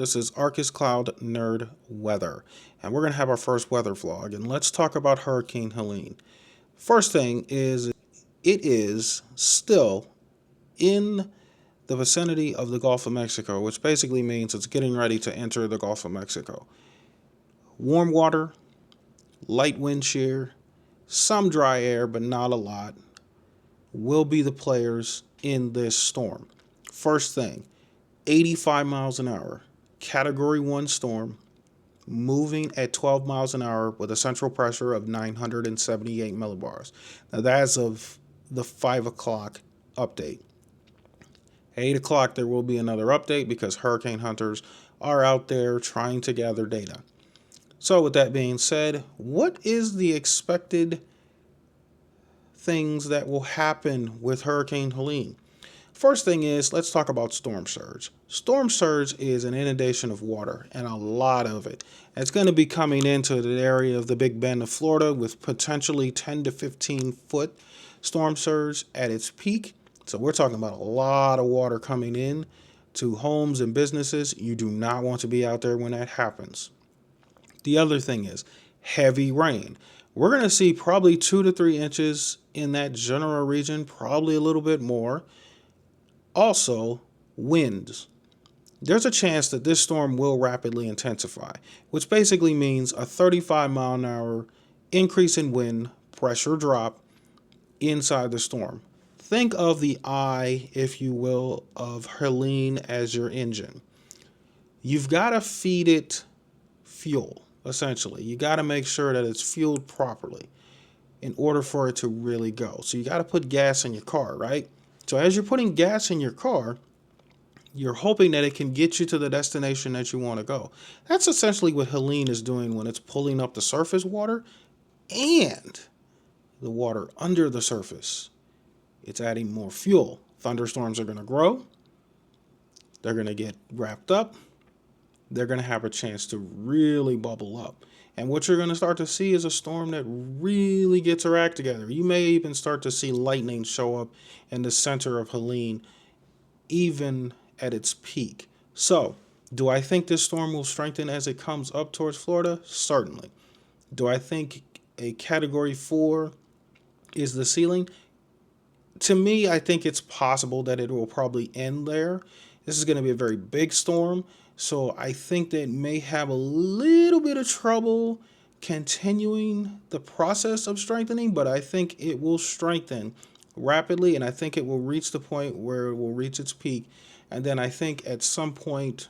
This is Arcus Cloud Nerd Weather, and we're going to have our first weather vlog, and let's talk about Hurricane Helene. First thing is, it is still in the vicinity of the Gulf of Mexico, which basically means it's getting ready to enter the Gulf of Mexico. Warm water, light wind shear, some dry air, but not a lot, will be the players in this storm. First thing, 85 miles an hour, Category 1 storm, moving at 12 miles an hour with a central pressure of 978 millibars. Now that's of the 5 o'clock update. 8 o'clock there will be another update because hurricane hunters are out there trying to gather data. So with that being said, what is the expected things that will happen with Hurricane Helene? First thing is, let's talk about storm surge. Storm surge is an inundation of water, and a lot of it. It's going to be coming into the area of the Big Bend of Florida with potentially 10 to 15 foot storm surge at its peak. So we're talking about a lot of water coming in to homes and businesses. You do not want to be out there when that happens. The other thing is heavy rain. We're going to see probably 2 to 3 inches in that general region, probably a little bit more. Also, winds. There's a chance that this storm will rapidly intensify, which basically means a 35 mile an hour increase in wind, pressure drop inside the storm. Think of the eye, if you will, of Helene as your engine. You've got to feed it fuel, essentially. You got to make sure that it's fueled properly in order for it to really go. So you got to put gas in your car, right? So as you're putting gas in your car, you're hoping that it can get you to the destination that you want to go. That's essentially what Helene is doing when it's pulling up the surface water and the water under the surface. It's adding more fuel. Thunderstorms are going to grow. They're going to get wrapped up. They're going to have a chance to really bubble up. And what you're going to start to see is a storm that really gets her act together. You may even start to see lightning show up in the center of Helene, even at its peak. So, do I think this storm will strengthen as it comes up towards Florida? Certainly. Do I think a Category 4 is the ceiling? To me, I think it's possible that it will probably end there. This is going to be a very big storm. So I think that it may have a little bit of trouble continuing the process of strengthening, but I think it will strengthen rapidly, and I think it will reach the point where it will reach its peak. And then I think at some point,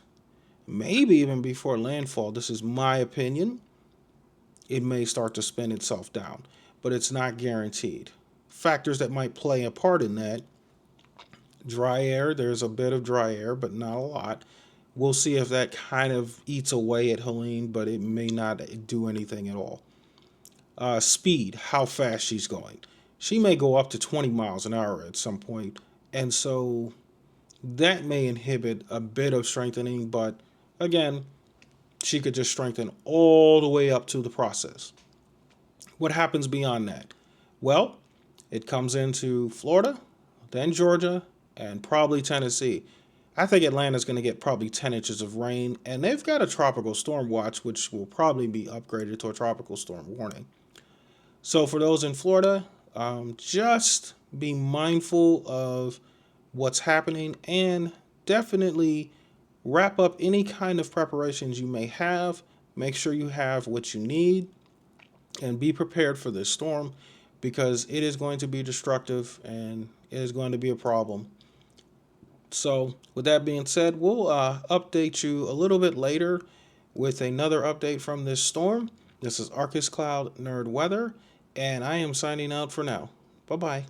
maybe even before landfall, this is my opinion, it may start to spin itself down, but it's not guaranteed. Factors that might play a part in that: dry air. There's a bit of dry air, but not a lot. We'll see if that kind of eats away at Helene, but it may not do anything at all. Speed, how fast she's going. She may go up to 20 miles an hour at some point, and so that may inhibit a bit of strengthening, but again, she could just strengthen all the way up to the process. What happens beyond that? Well, it comes into Florida, then Georgia, and probably Tennessee. I think Atlanta's going to get probably 10 inches of rain, and they've got a tropical storm watch, which will probably be upgraded to a tropical storm warning. So for those in Florida, just be mindful of what's happening and definitely wrap up any kind of preparations you may have. Make sure you have what you need and be prepared for this storm, because it is going to be destructive and it is going to be a problem. So with that being said, we'll update you a little bit later with another update from this storm. This is Arcus Cloud Nerd Weather, and I am signing out for now. Bye-bye.